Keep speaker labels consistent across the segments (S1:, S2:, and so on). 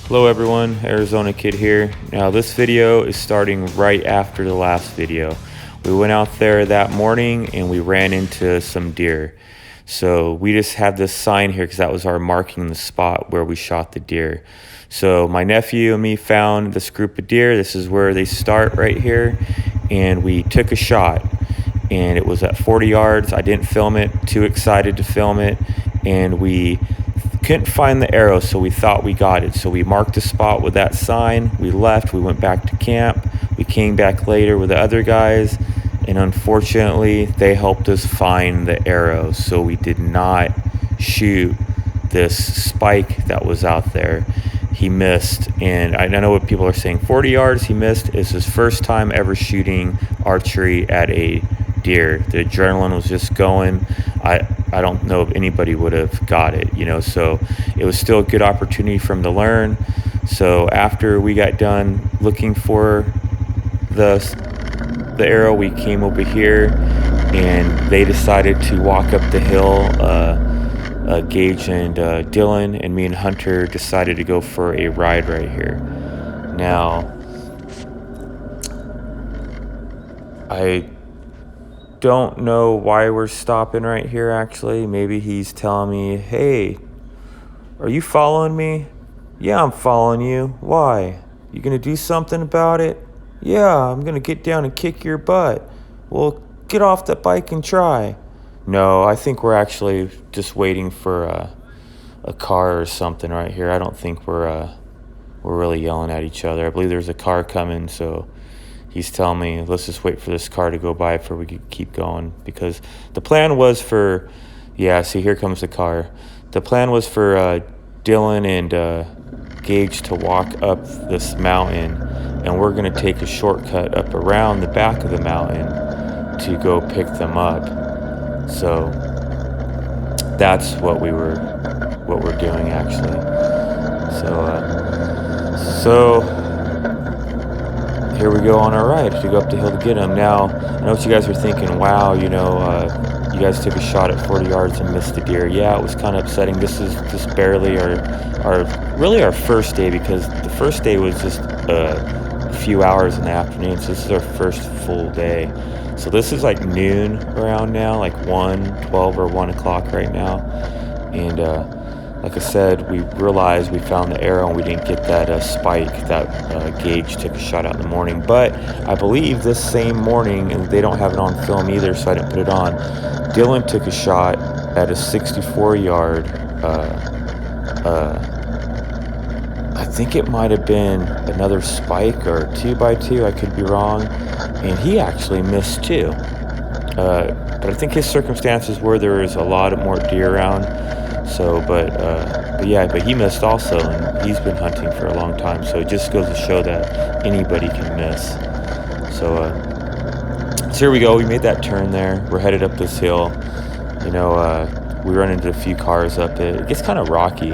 S1: Hello everyone, Arizona Kid here. Now this video is starting right after the last video. We went out there that morning and we ran into some deer. So we just had this sign here because that was our marking the spot where we shot the deer. So my nephew and me found this group of deer. This is where they start right here. And we took a shot and it was at 40 yards. I didn't film it, too excited to film it. And we couldn't find the arrow, so we thought we got it. So we marked the spot with that sign. We left. We went back to camp. We came back later with the other guys, and unfortunately, they helped us find the arrow. So we did not shoot this spike that was out there. He missed, and I know what people are saying. 40 yards, he missed. It's his first time ever shooting archery at a deer. The adrenaline was just going. I don't know if anybody would have got it, so it was still a good opportunity for him to learn. So after we got done looking for the arrow, we came over here and they decided to walk up the hill. Gage and Dylan and me and Hunter decided to go for a ride right here. Now, I don't know why we're stopping right here, actually. Maybe he's telling me, hey, are you following me? Yeah, I'm following you. Why? You gonna do something about it? Yeah, I'm gonna get down and kick your butt. Well, get off that bike and try. No, I think we're actually just waiting for a car or something right here. I don't think we're really yelling at each other. I believe there's a car coming, so he's telling me, let's just wait for this car to go by before we could keep going. Because the plan was for, see, here comes the car. The plan was for Dylan and Gage to walk up this mountain, and we're going to take a shortcut up around the back of the mountain to go pick them up. So that's what we're doing, actually. So here we go on our ride to go up the hill to get him. Now, I know what you guys are thinking. Wow, you guys took a shot at 40 yards and missed the deer. Yeah, it was kind of upsetting. This is just barely our first day, because the first day was just a few hours in the afternoon. So this is our first full day. So this is like noon around now, like 12 or 1 o'clock right now. And like I said, we realized we found the arrow and we didn't get that spike that Gage took a shot at in the morning. But I believe this same morning, and they don't have it on film either, so I didn't put it on, Dylan took a shot at a 64-yard, I think it might have been another spike or 2x2, I could be wrong, and he actually missed too. But I think his circumstances were there was a lot more deer around. So, but he missed also, and he's been hunting for a long time. So it just goes to show that anybody can miss. So here we go. We made that turn there. We're headed up this hill. We run into a few cars up it. It gets kind of rocky.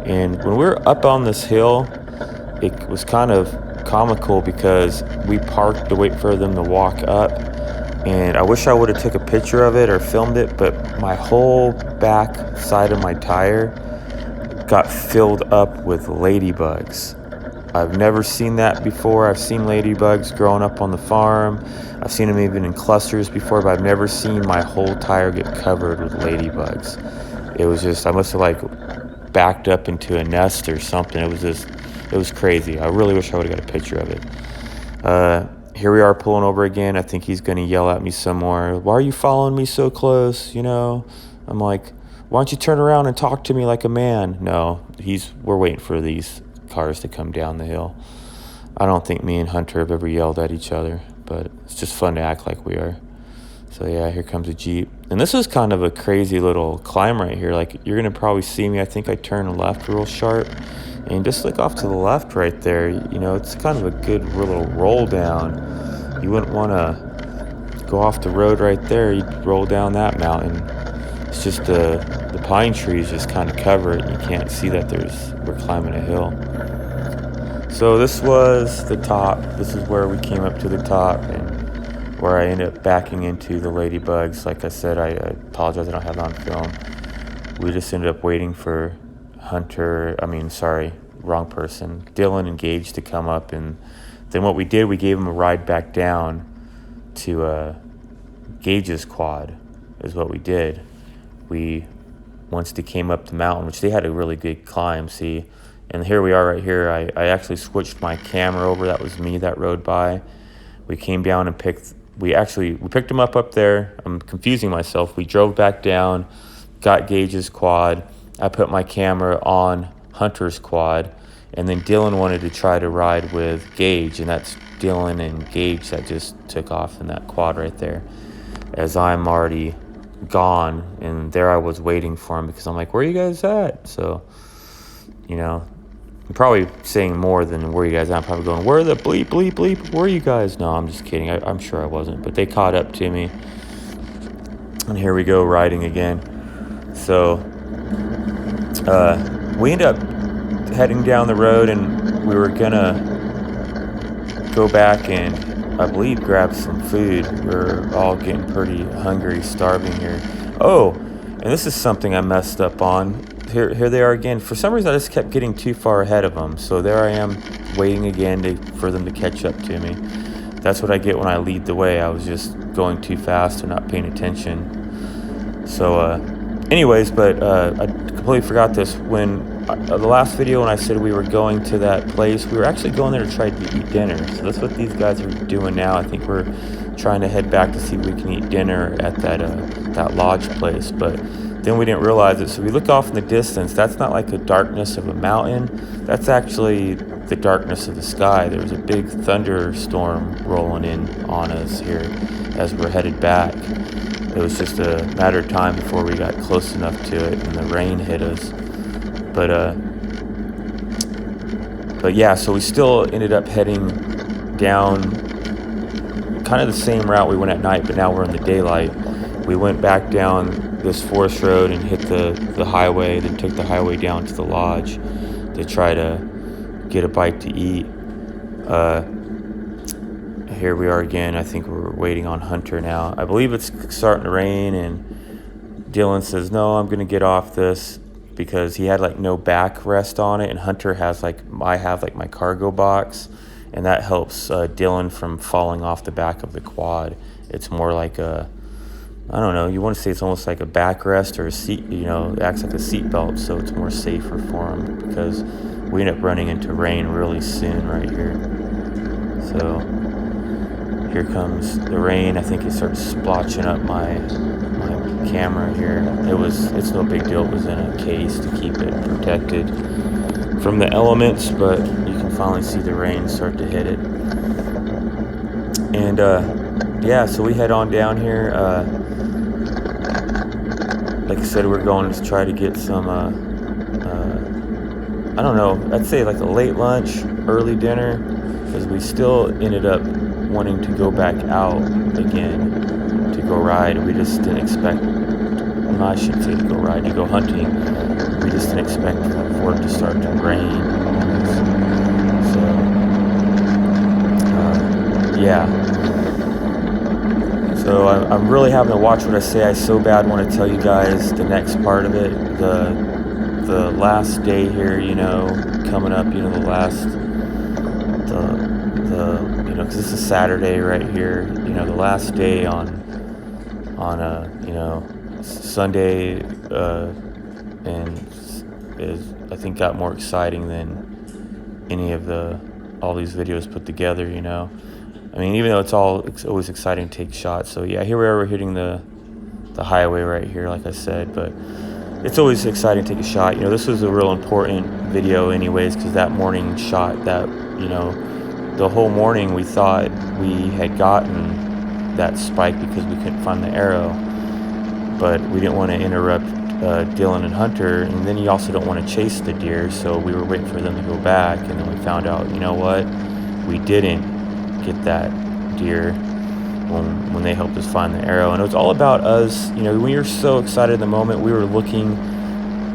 S1: And when we were up on this hill, it was kind of comical because we parked to wait for them to walk up. And I wish I would have took a picture of it or filmed it, but my whole back side of my tire got filled up with ladybugs. I've never seen that before. I've seen ladybugs growing up on the farm. I've seen them even in clusters before, but I've never seen my whole tire get covered with ladybugs. It was just, I must have backed up into a nest or something. It was crazy. I really wish I would have got a picture of it. Here we are pulling over again. I think he's going to yell at me some more. Why are you following me so close? I'm like, why don't you turn around and talk to me like a man? No, we're waiting for these cars to come down the hill. I don't think me and Hunter have ever yelled at each other, but it's just fun to act like we are. So yeah, here comes a Jeep. And this is kind of a crazy little climb right here. Like, you're going to probably see me. I think I turn left real sharp. And just look off to the left right there, it's kind of a good little roll down. You wouldn't want to go off the road right there. You'd roll down that mountain. It's just the pine trees just kind of cover it. You can't see that we're climbing a hill. So this was the top. This is where we came up to the top and where I ended up backing into the ladybugs. Like I said, I apologize I don't have it on film. We just ended up waiting for wrong person. Dylan engaged to come up, and then what we did, we gave him a ride back down to Gage's quad is what we did. Once they came up the mountain, which they had a really good climb, see, and here we are right here. I actually switched my camera over. That was me that rode by. We came down and we picked him up there. I'm confusing myself. We drove back down, got Gage's quad. I put my camera on Hunter's quad, and then Dylan wanted to try to ride with Gage, and that's Dylan and Gage that just took off in that quad right there, as I'm already gone, and there I was waiting for him because I'm like, where are you guys at? So, you know, I'm probably saying more than where you guys at. I'm probably going, where the bleep, bleep, bleep, where are you guys? No, I'm just kidding. I'm sure I wasn't, but they caught up to me, and here we go riding again. So we ended up heading down the road, and we were gonna go back and I believe grab some food. We're all getting pretty hungry, starving here. Oh, and this is something I messed up on. Here they are again. For some reason, I just kept getting too far ahead of them. So there I am waiting again for them to catch up to me. That's what I get when I lead the way. I was just going too fast and not paying attention. So anyways, but I completely forgot this. When the last video when I said we were going to that place, we were actually going there to try to eat dinner. So that's what these guys are doing now. I think we're trying to head back to see if we can eat dinner at that lodge place. But then we didn't realize it. So we look off in the distance. That's not like the darkness of a mountain. That's actually the darkness of the sky. There was a big thunderstorm rolling in on us here as we're headed back. It was just a matter of time before we got close enough to it and the rain hit us. But yeah, so we still ended up heading down kind of the same route we went at night, but now we're in the daylight. We went back down this forest road and hit the highway, then took the highway down to the lodge to try to get a bite to eat. Here we are again. I think we're waiting on Hunter now. I believe it's starting to rain, and Dylan says, no, I'm going to get off this, because he had like no backrest on it, and Hunter has I have my cargo box, and that helps Dylan from falling off the back of the quad. It's more like I don't know, you want to say it's almost like a backrest or a seat, it acts like a seat belt, so it's more safer for him, because we end up running into rain really soon right here. So here comes the rain. I think it starts splotching up my camera here. It's no big deal. It was in a case to keep it protected from the elements, but you can finally see the rain start to hit it. And yeah, so we head on down here. Like I said, we're going to try to get some I don't know, I'd say like a late lunch, early dinner, because we still ended up wanting to go back out again to go ride. We just didn't expect, well, I shouldn't say to go ride, to go hunting. We just didn't expect for it to start to rain. So, yeah. So I'm really having to watch what I say. I so bad want to tell you guys the next part of it, the last day here, coming up, the last, because this is Saturday right here, the last day on Sunday, and is, I think, got more exciting than any of all these videos put together, I mean, even though it's always exciting to take shots. So yeah, here we are, we're hitting the highway right here, like I said, but it's always exciting to take a shot. This was a real important video anyways, because that morning shot, that, the whole morning we thought we had gotten that spike because we couldn't find the arrow, but we didn't want to interrupt Dylan and Hunter, and then you also don't want to chase the deer, so we were waiting for them to go back, and then we found out, what, we didn't get that deer when they helped us find the arrow. And it was all about us, we were so excited in the moment. We were looking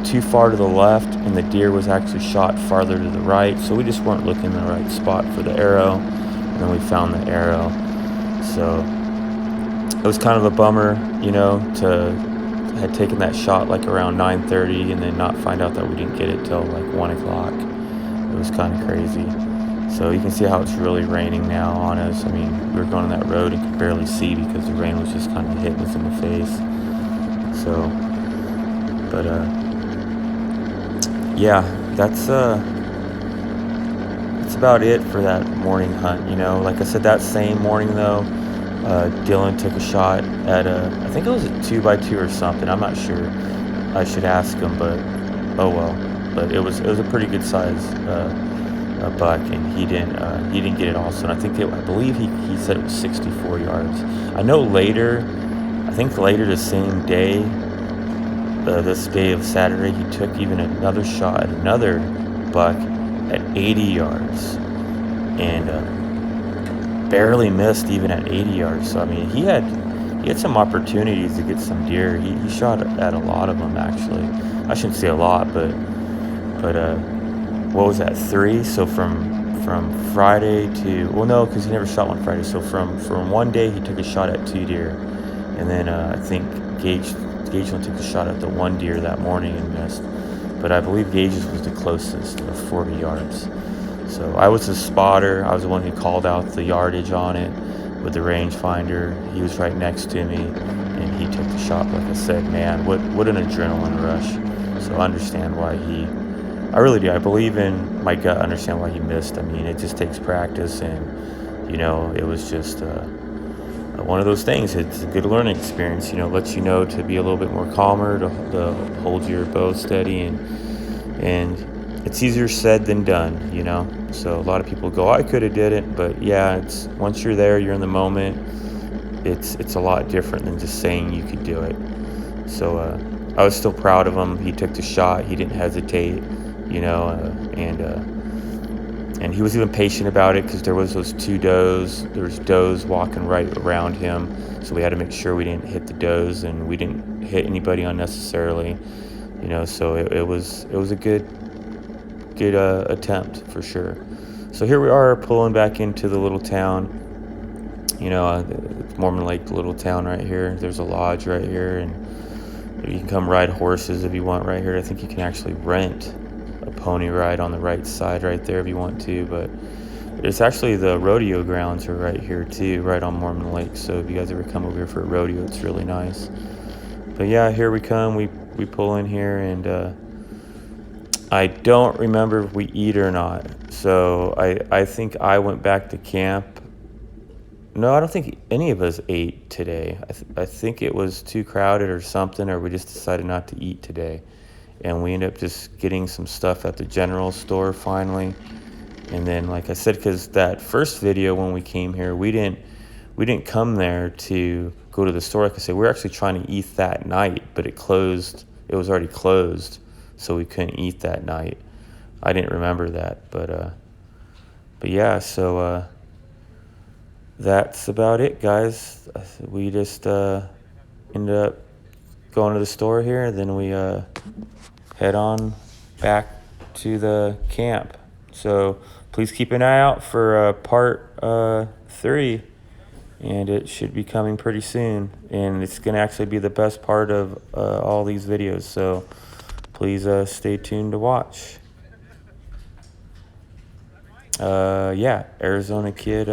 S1: too far to the left, and the deer was actually shot farther to the right, so we just weren't looking in the right spot for the arrow, and then we found the arrow. So it was kind of a bummer, to had taken that shot like around 9:30 and then not find out that we didn't get it till like 1 o'clock. It was kind of crazy. So you can see how it's really raining now on us. I mean, we were going on that road and could barely see because the rain was just kind of hitting us in the face. So, but yeah, that's about it for that morning hunt. Like I said, that same morning though, Dylan took a shot at I think it was a 2x2 or something. I'm not sure. I should ask him, but oh well. But it was a pretty good size buck, and he didn't get it also. And I believe he said it was 64 yards. I know later, I think later the same day, this day of Saturday, he took even another shot at another buck at 80 yards, and barely missed even at 80 yards. So I mean, he had some opportunities to get some deer. He shot at a lot of them, actually. I shouldn't say a lot, but what was that, 3? So from Friday to, well, no, because he never shot one Friday. So from one day he took a shot at 2 deer, and then I think Gage only took a shot at the 1 deer that morning and missed. But I believe Gage's was the closest of 40 yards. So I was the spotter. I was the one who called out the yardage on it with the rangefinder. He was right next to me, and he took the shot. Like I said, man, what an adrenaline rush. So I understand why I really do. I believe in my gut. I understand why he missed. I mean, it just takes practice, and it was just one of those things. It's a good learning experience. Lets you know to be a little bit more calmer, to hold your bow steady, and it's easier said than done. So a lot of people go, I could have did it, but yeah, it's once you're there, you're in the moment. It's a lot different than just saying you could do it. So I was still proud of him. He took the shot. He didn't hesitate. And he was even patient about it, because there was those 2 does. There was does walking right around him, so we had to make sure we didn't hit the does and we didn't hit anybody unnecessarily. So it was a good attempt for sure. So here we are pulling back into the little town. It's Mormon Lake, the little town right here. There's a lodge right here, and you can come ride horses if you want right here. I think you can actually rent a pony ride on the right side right there if you want to, but it's actually, the rodeo grounds are right here too, right on Mormon Lake. So if you guys ever come over here for a rodeo, it's really nice. But yeah, here we come. We pull in here, and I don't remember if we eat or not. So I think I went back to camp. No, I don't think any of us ate today. I think it was too crowded or something, or we just decided not to eat today. And we ended up just getting some stuff at the general store finally. And then, like I said, because that first video when we came here, we didn't come there to go to the store. Like I said, we were actually trying to eat that night, but it closed. It was already closed, so we couldn't eat that night. I didn't remember that, but yeah. So that's about it, guys. We just ended up going to the store here, and then we head on back to the camp. So please keep an eye out for part 3, and it should be coming pretty soon, and it's going to actually be the best part of all these videos. So please stay tuned to watch. Yeah, Arizona Kid,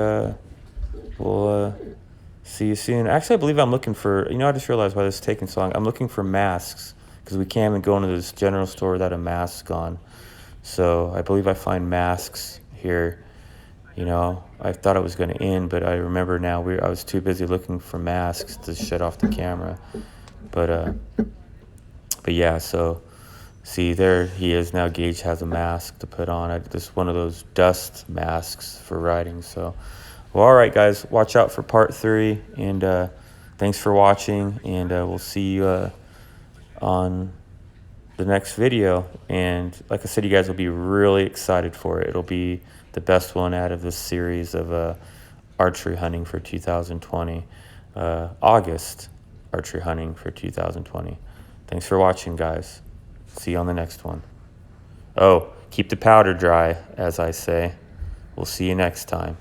S1: we'll see you soon. Actually, I believe I'm looking for, I just realized why this is taking so long. I'm looking for masks, because we can't even go into this general store without a mask on. So I believe I find masks here. I thought it was going to end, but I remember now I was too busy looking for masks to shut off the camera. But yeah, so see, there he is now. Gage has a mask to put on. Just one of those dust masks for riding. So, well, all right, guys, watch out for part 3, and thanks for watching, and we'll see you on the next video. And like I said, you guys will be really excited for it. It'll be the best one out of this series of archery hunting for 2020, August archery hunting for 2020. Thanks for watching, guys. See you on the next one. Oh, keep the powder dry, as I say. We'll see you next time.